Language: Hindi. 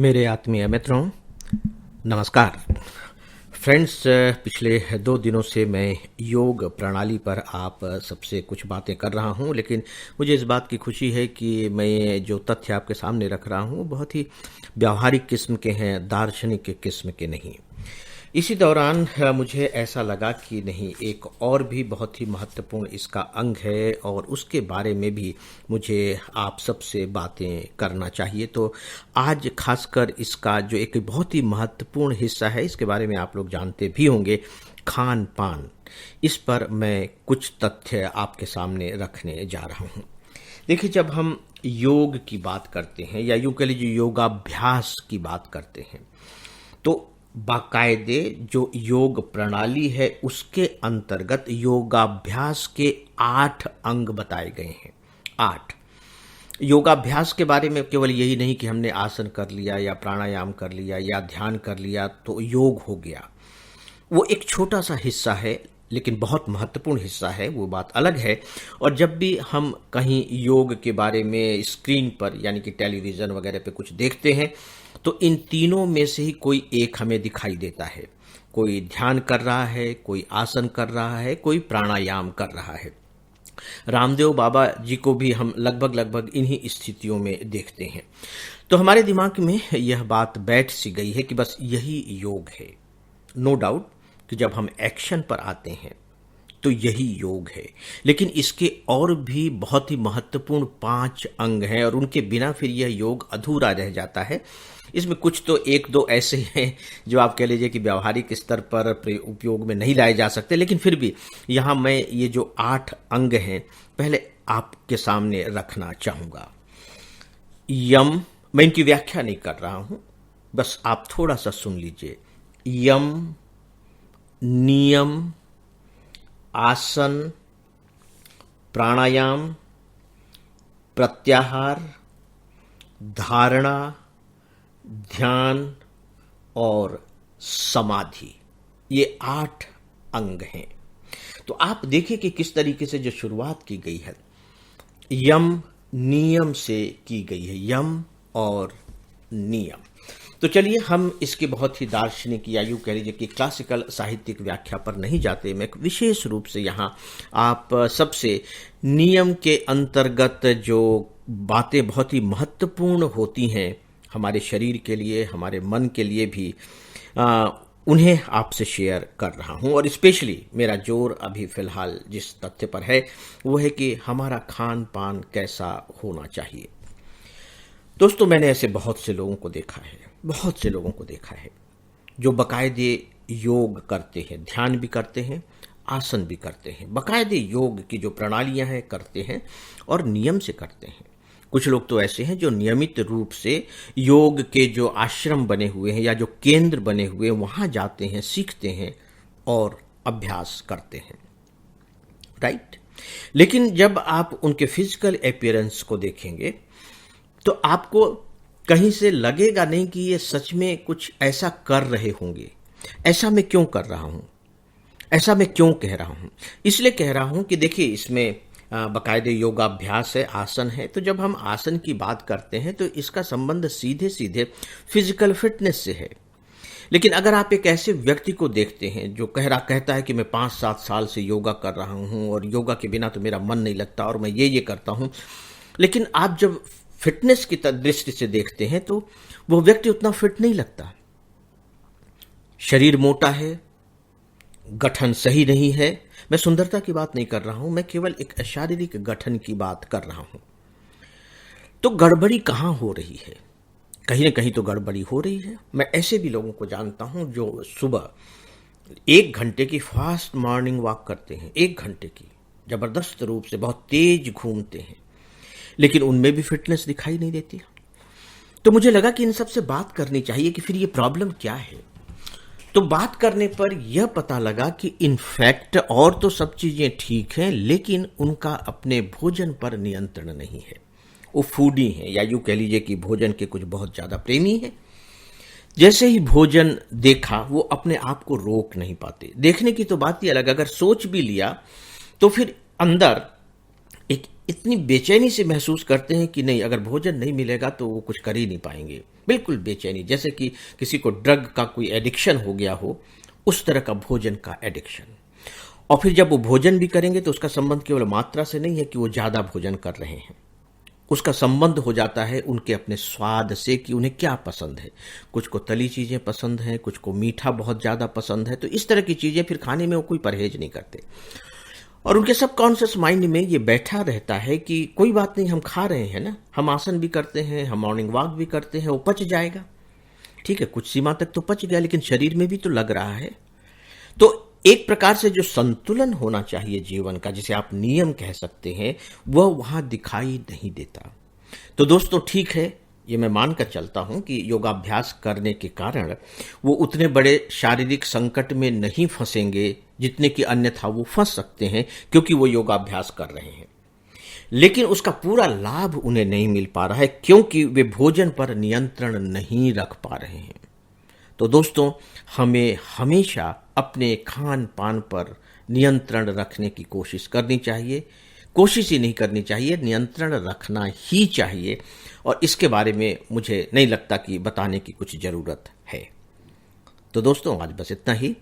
मेरे आत्मीय मित्रों, नमस्कार। फ्रेंड्स, पिछले 2 दिनों से मैं योग प्रणाली पर आप सबसे कुछ बातें कर रहा हूं, लेकिन मुझे इस बात की खुशी है कि मैं जो तथ्य आपके सामने रख रहा हूं बहुत ही व्यावहारिक किस्म के हैं, दार्शनिक किस्म के नहीं। इसी दौरान मुझे ऐसा लगा कि नहीं, एक और भी बहुत ही महत्वपूर्ण इसका अंग है और उसके बारे में भी मुझे आप सबसे बातें करना चाहिए। तो आज खासकर इसका जो एक बहुत ही महत्वपूर्ण हिस्सा है, इसके बारे में आप लोग जानते भी होंगे, खान पान। इस पर मैं कुछ तथ्य आपके सामने रखने जा रहा हूँ। देखिए, जब हम योग की बात करते हैं या यूँ कह लीजिए योगाभ्यास की बात करते हैं, तो बाकायदे जो योग प्रणाली है उसके अंतर्गत योगाभ्यास के 8 अंग बताए गए हैं। 8 योगाभ्यास के बारे में केवल यही नहीं कि हमने आसन कर लिया या प्राणायाम कर लिया या ध्यान कर लिया तो योग हो गया। वो एक छोटा सा हिस्सा है, लेकिन बहुत महत्वपूर्ण हिस्सा है, वो बात अलग है। और जब भी हम कहीं योग के बारे में स्क्रीन पर यानी कि टेलीविज़न वगैरह पे कुछ देखते हैं तो इन तीनों में से ही कोई एक हमें दिखाई देता है। कोई ध्यान कर रहा है, कोई आसन कर रहा है, कोई प्राणायाम कर रहा है। रामदेव बाबा जी को भी हम लगभग इन्हीं स्थितियों में देखते हैं। तो हमारे दिमाग में यह बात बैठ सी गई है कि बस यही योग है। नो डाउट कि जब हम एक्शन पर आते हैं तो यही योग है, लेकिन इसके और भी बहुत ही महत्वपूर्ण 5 अंग हैं और उनके बिना फिर यह योग अधूरा रह जाता है। इसमें कुछ तो 1-2 ऐसे हैं जो आप कह लीजिए कि व्यावहारिक स्तर पर उपयोग में नहीं लाए जा सकते, लेकिन फिर भी यहाँ मैं ये जो 8 अंग हैं पहले आपके सामने रखना चाहूँगा। यम, मैं इनकी व्याख्या नहीं कर रहा हूँ, बस आप थोड़ा सा सुन लीजिए। यम, नियम, आसन, प्राणायाम, प्रत्याहार, धारणा, ध्यान और समाधि, ये 8 अंग हैं। तो आप देखिए कि किस तरीके से जो शुरुआत की गई है यम नियम से की गई है। यम और नियम। तो चलिए हम इसके बहुत ही दार्शनिक या यूँ कह लीजिए कि क्लासिकल साहित्यिक व्याख्या पर नहीं जाते। मैं विशेष रूप से यहाँ आप सबसे नियम के अंतर्गत जो बातें बहुत ही महत्वपूर्ण होती हैं हमारे शरीर के लिए, हमारे मन के लिए भी, उन्हें आपसे शेयर कर रहा हूँ। और स्पेशली मेरा जोर अभी फ़िलहाल जिस तथ्य पर है वो है कि हमारा खान पान कैसा होना चाहिए। दोस्तों, मैंने ऐसे बहुत से लोगों को देखा है जो बाकायदे योग करते हैं, ध्यान भी करते हैं, आसन भी करते हैं, बाकायदे योग की जो प्रणालियां हैं करते हैं और नियम से करते हैं। कुछ लोग तो ऐसे हैं जो नियमित रूप से योग के जो आश्रम बने हुए हैं या जो केंद्र बने हुए हैं वहां जाते हैं, सीखते हैं और अभ्यास करते हैं, राइट। लेकिन जब आप उनके फिजिकल अपीयरेंस को देखेंगे तो आपको कहीं से लगेगा नहीं कि ये सच में कुछ ऐसा कर रहे होंगे। ऐसा मैं क्यों कर रहा हूं, ऐसा मैं क्यों कह रहा हूं? इसलिए कह रहा हूं कि देखिए, इसमें बाकायदे योगाभ्यास है, आसन है। तो जब हम आसन की बात करते हैं तो इसका संबंध सीधे सीधे फिजिकल फिटनेस से है। लेकिन अगर आप एक ऐसे व्यक्ति को देखते हैं जो कहता है कि मैं 5-7 साल से योगा कर रहा हूं और योगा के बिना तो मेरा मन नहीं लगता और मैं ये करता हूं, लेकिन आप जब फिटनेस की दृष्टि से देखते हैं तो वो व्यक्ति उतना फिट नहीं लगता। शरीर मोटा है, गठन सही नहीं है। मैं सुंदरता की बात नहीं कर रहा हूं, मैं केवल एक शारीरिक गठन की बात कर रहा हूं। तो गड़बड़ी कहां हो रही है? कहीं ना कहीं तो गड़बड़ी हो रही है। मैं ऐसे भी लोगों को जानता हूं जो सुबह 1 घंटे की फास्ट मॉर्निंग वॉक करते हैं, 1 घंटे की, जबरदस्त रूप से बहुत तेज घूमते हैं, लेकिन उनमें भी फिटनेस दिखाई नहीं देती। तो मुझे लगा कि इन सब से बात करनी चाहिए कि फिर ये प्रॉब्लम क्या है। तो बात करने पर यह पता लगा कि इनफैक्ट और तो सब चीजें ठीक हैं, लेकिन उनका अपने भोजन पर नियंत्रण नहीं है। वो फूडी हैं या यूं कह लीजिए कि भोजन के कुछ बहुत ज्यादा प्रेमी हैं। जैसे ही भोजन देखा वो अपने आप को रोक नहीं पाते। देखने की तो बात ही अलग, अगर सोच भी लिया तो फिर अंदर एक इतनी बेचैनी से महसूस करते हैं कि नहीं, अगर भोजन नहीं मिलेगा तो वो कुछ कर ही नहीं पाएंगे। बिल्कुल बेचैनी, जैसे कि किसी को ड्रग का कोई एडिक्शन हो गया हो, उस तरह का भोजन का एडिक्शन। और फिर जब वो भोजन भी करेंगे तो उसका संबंध केवल मात्रा से नहीं है कि वो ज़्यादा भोजन कर रहे हैं, उसका संबंध हो जाता है उनके अपने स्वाद से कि उन्हें क्या पसंद है। कुछ को तली चीज़ें पसंद हैं, कुछ को मीठा बहुत ज़्यादा पसंद है, तो इस तरह की चीज़ें फिर खाने में वो कोई परहेज नहीं करते। और उनके सबकॉन्शियस माइंड में ये बैठा रहता है कि कोई बात नहीं, हम खा रहे हैं ना, हम आसन भी करते हैं, हम मॉर्निंग वॉक भी करते हैं, वो पच जाएगा। ठीक है, कुछ सीमा तक तो पच गया, लेकिन शरीर में भी तो लग रहा है। तो एक प्रकार से जो संतुलन होना चाहिए जीवन का, जिसे आप नियम कह सकते हैं, वह वहां दिखाई नहीं देता। तो दोस्तों ठीक है, ये मैं मानकर चलता हूं कि योगाभ्यास करने के कारण वो उतने बड़े शारीरिक संकट में नहीं फंसेंगे जितने कि अन्यथा वो फंस सकते हैं, क्योंकि वो योगाभ्यास कर रहे हैं। लेकिन उसका पूरा लाभ उन्हें नहीं मिल पा रहा है, क्योंकि वे भोजन पर नियंत्रण नहीं रख पा रहे हैं। तो दोस्तों, हमें हमेशा अपने खान पान पर नियंत्रण रखने की कोशिश करनी चाहिए। कोशिश ही नहीं करनी चाहिए, नियंत्रण रखना ही चाहिए। और इसके बारे में मुझे नहीं लगता कि बताने की कुछ ज़रूरत है। तो दोस्तों, आज बस इतना ही।